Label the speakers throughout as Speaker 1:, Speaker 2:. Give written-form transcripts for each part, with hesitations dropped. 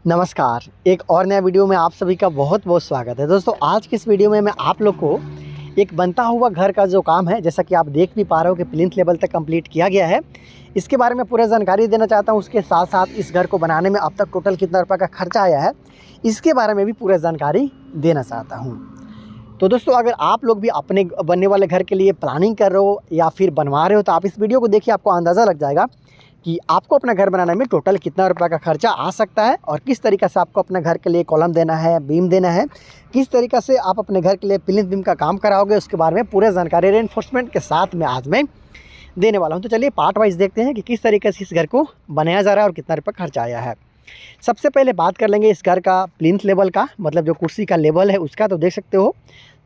Speaker 1: नमस्कार। एक और नया वीडियो में आप सभी का बहुत बहुत स्वागत है। दोस्तों आज की इस वीडियो में मैं आप लोग को एक बनता हुआ घर का जो काम है, जैसा कि आप देख भी पा रहे हो कि प्लिंथ लेवल तक कंप्लीट किया गया है, इसके बारे में पूरा जानकारी देना चाहता हूं। उसके साथ साथ इस घर को बनाने में अब तक टोटल कितना रुपये का खर्चा आया है, इसके बारे में भी पूरा जानकारी देना चाहता हूँ। तो दोस्तों अगर आप लोग भी अपने बनने वाले घर के लिए प्लानिंग कर रहे हो या फिर बनवा रहे हो, तो आप इस वीडियो को देखिए, आपको अंदाज़ा लग जाएगा कि आपको अपना घर बनाने में टोटल कितना रुपए का खर्चा आ सकता है और किस तरीक़े से आपको अपने घर के लिए कॉलम देना है, बीम देना है, किस तरीक़े से आप अपने घर के लिए प्लिंथ बीम का काम कराओगे, उसके बारे में पूरे जानकारी रेनफोर्समेंट के साथ में आज मैं देने वाला हूं। तो चलिए पार्ट वाइज देखते हैं कि किस तरीके से इस घर को बनाया जा रहा है और कितना रुपये खर्चा आया है। सबसे पहले बात कर लेंगे इस घर का प्लिंथ लेवल का, मतलब जो कुर्सी का लेवल है उसका। तो देख सकते हो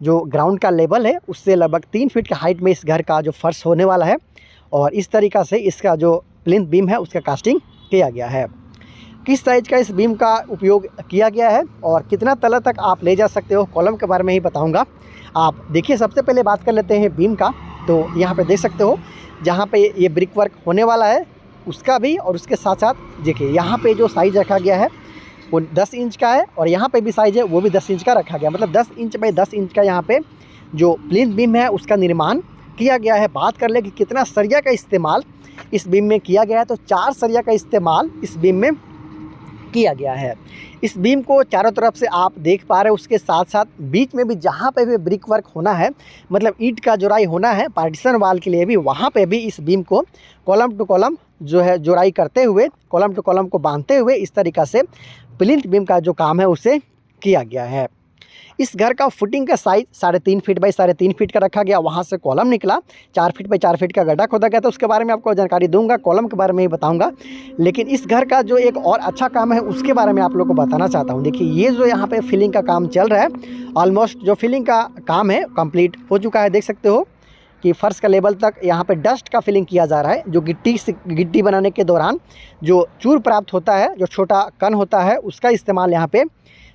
Speaker 1: जो ग्राउंड का लेवल है उससे लगभग 3 फीट के हाइट में इस घर का जो फर्श होने वाला है, और इस तरीक़ा से इसका जो प्लिंथ बीम है उसका कास्टिंग किया गया है। किस साइज़ का इस बीम का उपयोग किया गया है और कितना तला तक आप ले जा सकते हो, कॉलम के बारे में ही बताऊंगा। आप देखिए, सबसे पहले बात कर लेते हैं बीम का। तो यहाँ पे देख सकते हो जहाँ पे ये ब्रिक वर्क होने वाला है उसका भी, और उसके साथ साथ देखिए यहाँ पे जो साइज़ रखा गया है वो 10 इंच का है, और यहाँ पे भी साइज़ है वो भी 10 इंच का रखा गया, मतलब 10 इंच बाई 10 इंच का यहाँ पे जो प्लिंथ बीम है उसका निर्माण किया गया है। बात कर ले कि कितना सरिया का इस्तेमाल इस बीम में किया गया है, तो 4 सरिया का इस्तेमाल इस बीम में किया गया है। इस बीम को चारों तरफ से आप देख पा रहे हो, उसके साथ साथ बीच में भी जहाँ पे भी ब्रिक वर्क होना है, मतलब ईंट का जोड़ाई होना है पार्टीशन वाल के लिए भी, वहाँ पे भी इस बीम को कॉलम टू कॉलम जो है जोड़ाई करते हुए, कॉलम टू कॉलम को बांधते हुए इस तरीक़ा से प्लिंथ बीम का जो काम है उसे किया गया है। इस घर का फुटिंग का साइज़ 3.5 फीट बाई 3.5 फीट का रखा गया। वहाँ से कॉलम निकला, 4 फीट बाई 4 फीट का गड्ढा खोदा गया था, उसके बारे में आपको जानकारी दूंगा, कॉलम के बारे में ही बताऊंगा। लेकिन इस घर का जो एक और अच्छा काम है उसके बारे में आप लोग को बताना चाहता हूँ। देखिए ये जो यहाँ पे फिलिंग का काम चल रहा है, ऑलमोस्ट जो फिलिंग का काम है कंप्लीट हो चुका है। देख सकते हो कि फर्श का लेवल तक यहाँ पे डस्ट का फिलिंग किया जा रहा है। जो गिट्टी बनाने के दौरान जो चूर प्राप्त होता है, जो छोटा कण होता है, उसका इस्तेमाल यहाँ पे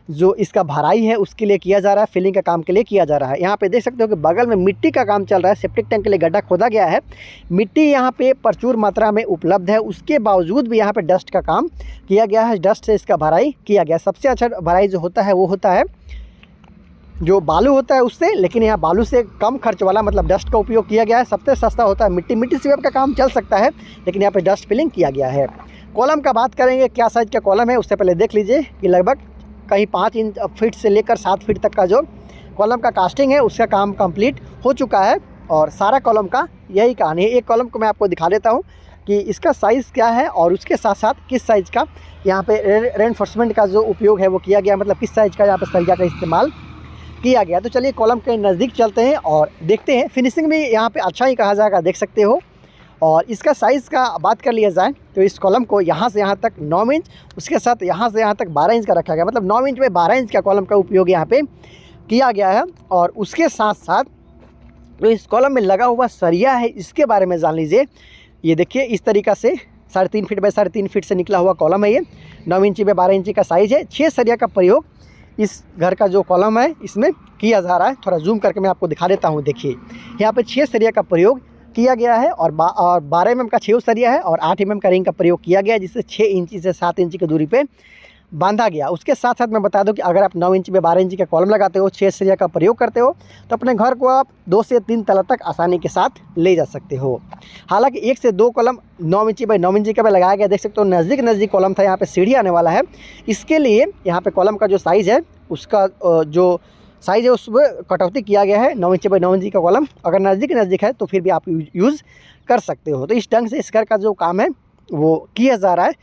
Speaker 1: जो इसका भराई है उसके लिए किया जा रहा है, फिलिंग का काम के लिए किया जा रहा है। यहाँ पे देख सकते हो कि बगल में मिट्टी का काम चल रहा है, सेप्टिक टैंक के लिए गड्ढा खोदा गया है, मिट्टी यहाँ पे प्रचुर मात्रा में उपलब्ध है, उसके बावजूद भी यहाँ पे डस्ट का काम किया गया है, डस्ट से इसका भराई किया गया। सबसे अच्छा भराई जो होता है वो होता है जो बालू होता है उससे, लेकिन यहाँ बालू से कम खर्च वाला मतलब डस्ट का उपयोग किया गया है। सबसे सस्ता होता है मिट्टी से का काम चल सकता है, लेकिन यहाँ पे डस्ट फिलिंग किया गया है। कॉलम का बात करेंगे, क्या साइज़ का कॉलम है, उससे पहले देख लीजिए कि लगभग कहीं 5 फीट से लेकर 7 फीट तक का जो कॉलम का कास्टिंग है उसका काम कंप्लीट हो चुका है, और सारा कॉलम का यही कहानी है। एक कॉलम को मैं आपको दिखा देता हूँ कि इसका साइज़ क्या है और उसके साथ साथ किस साइज़ का यहाँ पे रेनफोर्समेंट का जो उपयोग है वो किया गया, मतलब किस साइज़ का यहाँ पे सरिया का इस्तेमाल किया गया। तो चलिए कॉलम के नज़दीक चलते हैं और देखते हैं। फिनिशिंग भी यहाँ पे अच्छा ही कहा जाएगा, देख सकते हो। और इसका साइज़ का बात कर लिया जाए तो इस कॉलम को यहाँ से यहाँ तक 9 इंच, उसके साथ यहाँ से यहाँ तक 12 इंच का रखा गया, मतलब 9 इंच में 12 इंच का कॉलम का उपयोग यहाँ पे किया गया है। और उसके साथ साथ जो इस कॉलम में लगा हुआ सरिया है इसके बारे में जान लीजिए। ये देखिए इस तरीक़ा से 3.5 फीट बाई 3.5 फीट से निकला हुआ कॉलम है, ये 9 इंची में 12 इंची का साइज़ है। 6 सरिया का प्रयोग इस घर का जो कॉलम है इसमें किया जा रहा है। थोड़ा जूम करके मैं आपको दिखा देता हूँ। देखिए यहाँ पे 6 सरिया का प्रयोग किया गया है, और 12 mm का 6 सरिया है और 8 mm का रिंग का प्रयोग किया गया है, जिससे 6 इंची से 7 इंची की दूरी पे बांधा गया। उसके साथ साथ मैं बता दूं कि अगर आप 9 इंच में 12 इंची का कॉलम लगाते हो, 6 सरिया का प्रयोग करते हो, तो अपने घर को आप 2 से 3 तला तक आसानी के साथ ले जा सकते हो। हालांकि 1 से 2 कॉलम 9 इंची बाई 9 इंची का भी लगाया गया। देख सकते हो नज़दीक कॉलम था, यहाँ पे सीढ़ी आने वाला है। इसके लिए यहाँ पे कॉलम का जो साइज़ है उसका जो साइज़ है उसमें कटौती किया गया है। 9 इंची बाई 9 इंची का कॉलम अगर नज़दीक है तो फिर भी आप यूज़ कर सकते हो। तो इस ढंग से इस घर का जो काम है वो किया जा रहा है।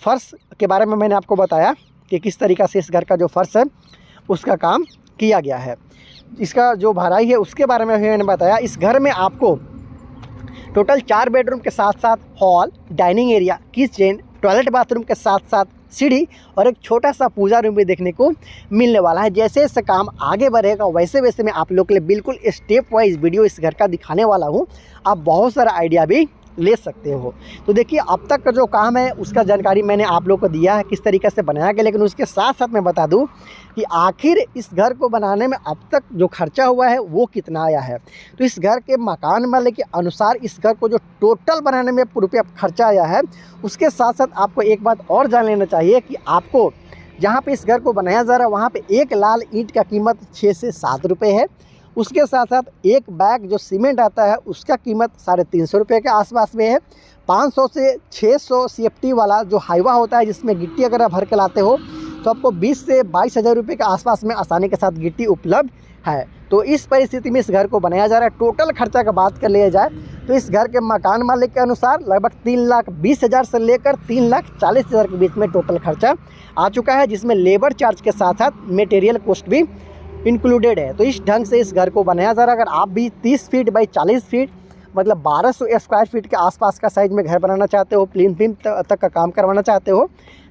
Speaker 1: फर्श के बारे में मैंने आपको बताया कि किस तरीक़ा से इस घर का जो फर्श है उसका काम किया गया है। इसका जो भराई है उसके बारे में भी मैंने बताया। इस घर में आपको टोटल 4 बेडरूम के साथ साथ hall, dining area, kitchen, toilet bathroom के साथ साथ सीढ़ी और एक छोटा सा पूजा रूम भी देखने को मिलने वाला है। जैसे जैसे काम आगे बढ़ेगा वैसे वैसे मैं आप लोग के लिए बिल्कुल स्टेप वाइज वीडियो इस घर का दिखाने वाला हूँ। आप बहुत सारा आइडिया भी ले सकते हो। तो देखिए अब तक का जो काम है उसका जानकारी मैंने आप लोग को दिया है किस तरीके से बनाया गया, लेकिन उसके साथ साथ मैं बता दूं कि आखिर इस घर को बनाने में अब तक जो खर्चा हुआ है वो कितना आया है। तो इस घर के मकान मालिक के अनुसार इस घर को जो टोटल बनाने में रुपया खर्चा आया है, उसके साथ साथ आपको एक बात और जान लेना चाहिए कि आपको जहाँ पे इस घर को बनाया जा रहा है वहाँ पे एक लाल ईंट का कीमत 6 से 7 रुपये है। उसके साथ साथ एक बैग जो सीमेंट आता है उसका कीमत 350 रुपये के आसपास में है। 500 से 600 CFT वाला जो हाईवा होता है जिसमें गिट्टी अगर आप भर के लाते हो तो आपको 20 से 22 हज़ार रुपये के आसपास में आसानी के साथ गिट्टी उपलब्ध है। तो इस परिस्थिति में इस घर को बनाया जा रहा है। टोटल खर्चा का बात कर लिया जाए तो इस घर के मकान मालिक के अनुसार लगभग 3,20,000 से लेकर 3,40,000 के बीच में टोटल खर्चा आ चुका है, जिसमें लेबर चार्ज के साथ साथ मटेरियल कॉस्ट भी इंक्लूडेड है। तो इस ढंग से इस घर को बनाया जा रहा है। अगर आप भी 30 फीट बाई 40 फीट मतलब 1200 स्क्वायर फीट के आसपास का साइज में घर बनाना चाहते हो, प्लीन बीम तक का काम करवाना चाहते हो,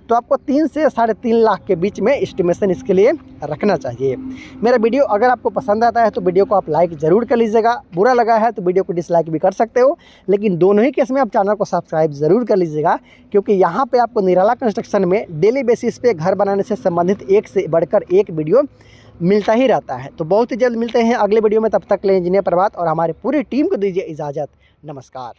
Speaker 1: तो आपको 3 से 3.5 लाख के बीच में एस्टिमेशन इसके लिए रखना चाहिए। मेरा वीडियो अगर आपको पसंद आता है तो वीडियो को आप लाइक ज़रूर कर लीजिएगा, बुरा लगा है तो वीडियो को डिसलाइक भी कर सकते हो, लेकिन दोनों ही केस में आप चैनल को सब्सक्राइब ज़रूर कर लीजिएगा, क्योंकि यहाँ पे आपको निराला कंस्ट्रक्शन में डेली बेसिस पे घर बनाने से संबंधित एक से बढ़कर एक वीडियो मिलता ही रहता है। तो बहुत ही जल्द मिलते हैं अगले वीडियो में, तब तक के लिए इंजीनियर प्रभात और हमारी पूरी टीम को दीजिए इजाज़त। नमस्कार।